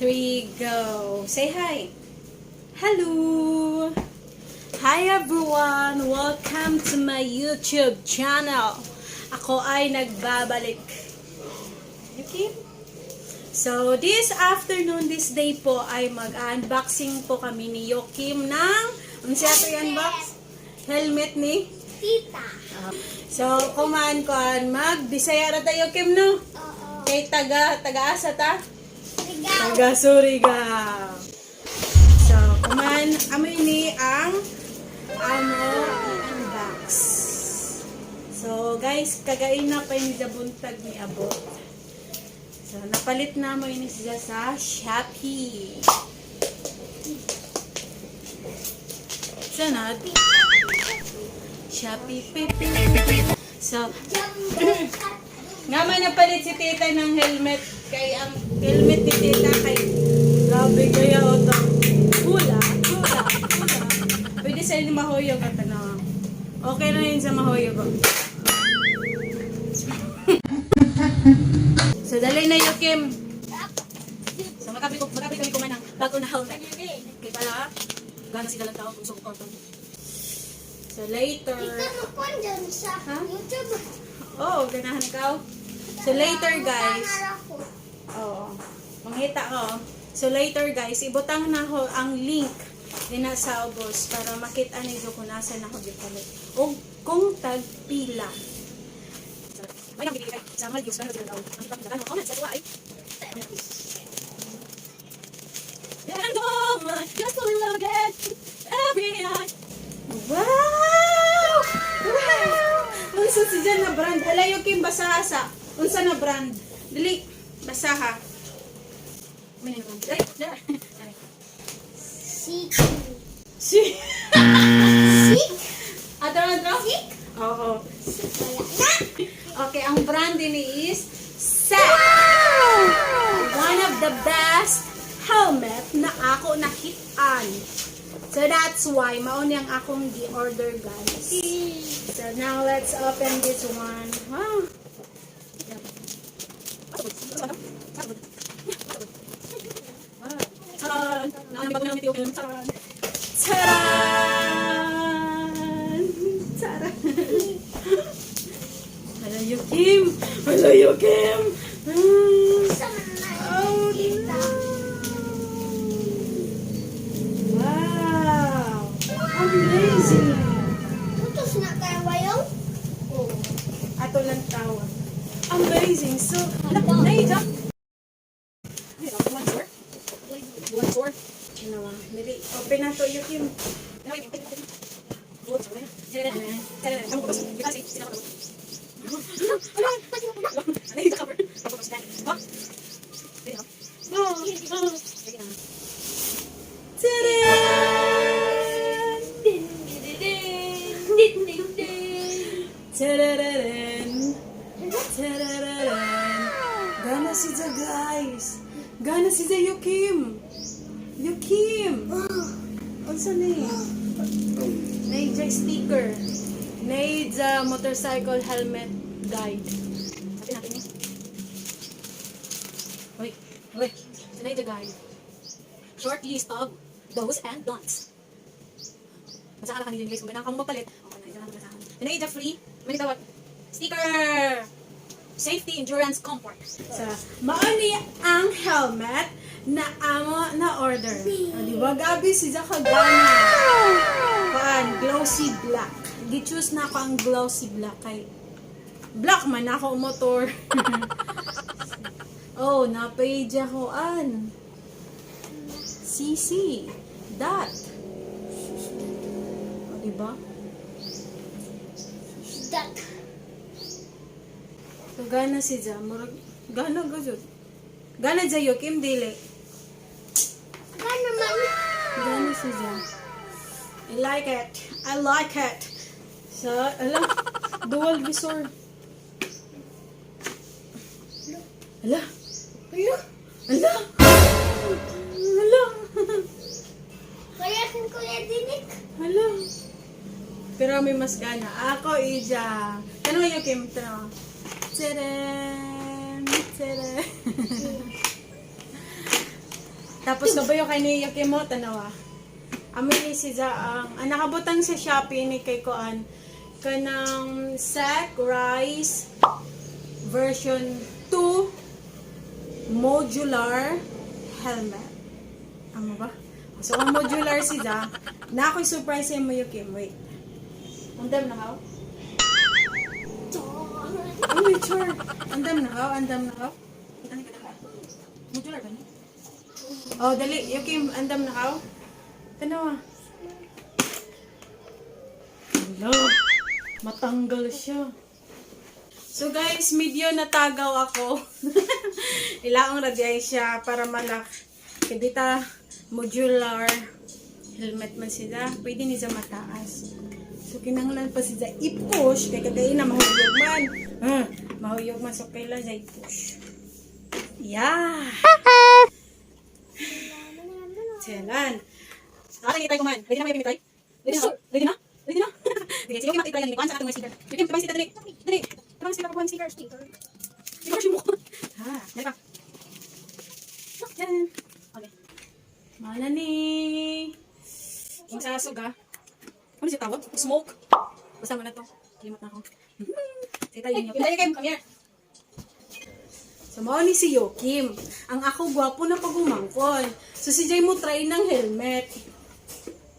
3, go. Say hi. Hello. Hi everyone. Welcome to my YouTube channel. Ako ay nagbabalik. Okay? So, this afternoon, this day po ay mag-unboxing po kami ni Yokim ng unsa to i-unbox? Helmet ni Tita. So, kumaan mag-Bisaya ra tayo, Kim, no? Oo. Kay taga-asa ta? Sigaw. Taga-Surigao. So, kumaan, amoy ni ang unbox. So, guys, kagain na pa yung jabuntag ni Abot. So, napalit na mo ini siya sa Shopee. Sanad? Shopee, pipi. So, nga may napalit si tita ng helmet. Kay ang helmet ni tita kay grabe kaya o to. Hula. Pwede sa inyo mahuyog at ano. Okay na yun sa mahuyog. So, dali na yung Kim. So, makapit kami kumain ng bago na helmet. Kaya pala, gana sila lang tao kung suko ko. So, later. Ikaw mo po dyan sa YouTube. Oo, ganahan ikaw. So, later, guys. Ako. Oo. Manghita ko. So, later, guys, ibutang na ho ang link din na sa ubos para makita niyo kung nasa na ho gipalit. O kung tagpila. May nang bibigay sa mga views pero dito daw. Ang ibang dagan mo comment sa tuwa ay. Just fall in love again every night. Wow! Wow! Unsa si dyan na brand? Alayo Kim, basaha sa. Unsa na brand? Dili, basaha. May na brand. Ay, Sik. Si. Sik? Atro? Sik? Oo. Wala na. Okay, ang brand din is Wow! One of the best helmet na ako nakitaan. So that's why mauni ang akong gi-order, guys. So now let's open this one. Wow. Taran! Taran! Taran! Hello, Yokim! Hello, Yokim! Sama na Oh, kita. wow! Amazing! Tutos na tayo bayong? Oo. Ato lang tawag. Amazing! So, naija. Open na to, Yokim. Gana siya, guys. Gana siya, Yokim. Yokim. Unsa ni? Naidja sticker. Naidja motorcycle helmet guide. Sabi natin ni. Wait. Naidja guide. Short list of do's and don'ts. Basa ka kanina guys kung ganang kang mapalit. Okay na, isa lang basahan. Naidja free. May tawag. Sticker. Safety, endurance, comfort. So, mauni ang helmet na amo na order. O, diba, Gabi, si Zakagana. Pan, glossy black. Gi-choose na ako ang glossy black. Kay black man ako motor. Oh, na-page ako an. CC. Dot. O, diba? Duck. So, gana si Ja. Gana gajud. Gana Ja, Yokim, dili. Gano man? Gana si Ja. I like it. So, alam, dual visor. Ala. Kaya kang kuya dinik. Hala. Pero may mas gana. Ako, Ija. Tanong yung Kim. Tanong. Tadam! Tadam! Tapos kabayo kay ni Yuki mo, tanawa. Amin ni siya ang nakabutang sa Shopee ni kay Koan kanang Sec Rice version 2 modular helmet. Amo ba? So, ang modular siya, na ako'y surprise sa mo Yuki. Wait. Andam na how? Oh, wait, sure. Andam na how? Modular ba niya? Oh, dali. Yuki, andam na how? Tanawa. Hello. Matanggal siya. So guys, medyo natagaw ako. Ilaong radyay siya para malak. Kadita modular helmet man siya. Pwede niya mataas. So kinanglan pa siya i-push. Kaya kagayin na mahuyog man. Mahuyog man. So kailan siya i-push. Yeah. Tiyalan. Nakakita i-try ko man. Ready na may try? Ready na? Ready na? Ready na? Sige, sige, mag-try yan. Kuhaan sa atong mga sticker. Yung kapag sticker, dali. Dali. Kapag sticker, kapag sticker. Sticker siya mo. Dali pa. Yan. Okay. Mana ni. Yung sa suga. Ano siya tawag? Smoke. Basta mo na to. Limot na ako. Sige tayo yun. Tayo kayo, come here. So, mao ni si Yokim. Ang ako gwapo na pagumangkon. So, si Jay mo try ng helmet.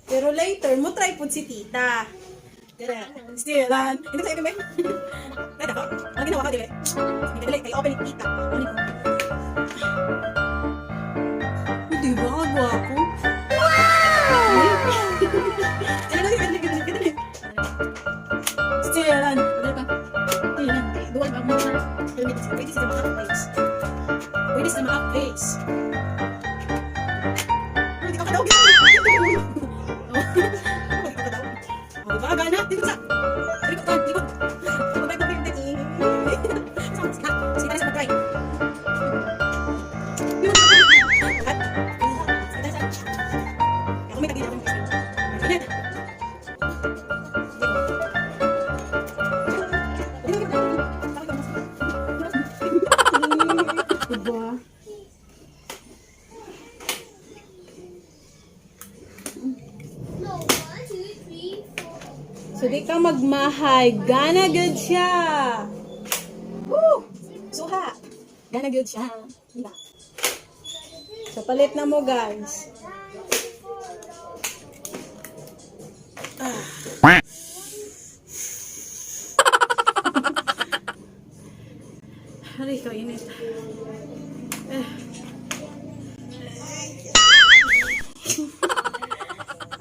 Pero later, mo try po si tita. Dala. Stilan. Hindi sa'yo kami. Nada ko. Ang ginawa ko, dili. Hindi dali. Kayo open it, tita. Ano ko? Hindi ba ka gwapo? Stilan. Dali pa. Stilan. Duwal ba mo na? Helmet. Pwede sila maka-face. Pwede sila maka-face. Hindi ka kadaw. Diba? Gana? Dito sa. Likod ka. Likod. Pabay, pabay, pabay. Sige, tayo sa mag-try. Yun. Lahat. Sige, tayo sa. Ako may tagin ako ng face. Ganyan. Diba? No, 1, 2, 3, 4. So, di ka magmahay. Gana good siya. Woo! Suha. Gana good siya. Diba? So, palit na mo, guys. Aray ko, init.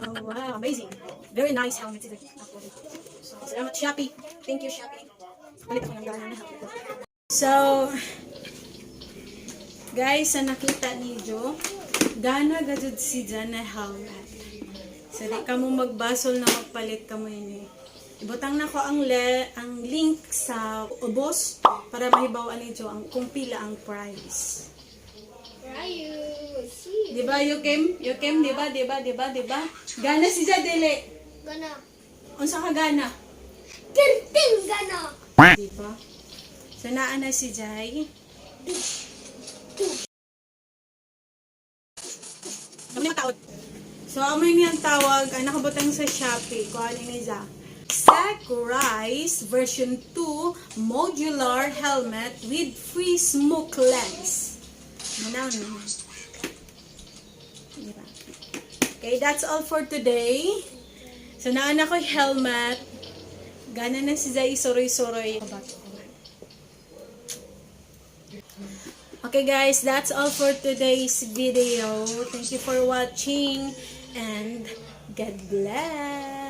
Oh, wow. Amazing. Very nice helmet. So, salamat Shopee. Thank you, Shopee. Palit ako ng gana na helmet. So, guys, sa nakita niyo, gana gajud si Jan na helmet. So, di ka mo magbasol na magpalit ka mo ini. Ibutang na ko ang link sa ubos para mahibawan niyo ang kung pila ang price. Where are you? See. Di ba, Yukim? Yukim, di ba? Gana si Jan, dili. Gana. Unsa ka gana? Ting gana. Di ba? So, naa na si Jai. Kami mga taot. So, amoy niyang tawag, ang nakabutang sa Shopee, kung ano niya. Sec Rice version 2 modular helmet with free smoke lens. Manaw na. Diba? Okay, that's all for today. So, naana ko yung helmet. Gana na si Zay soroy-soroy. Okay guys, that's all for today's video. Thank you for watching and God bless.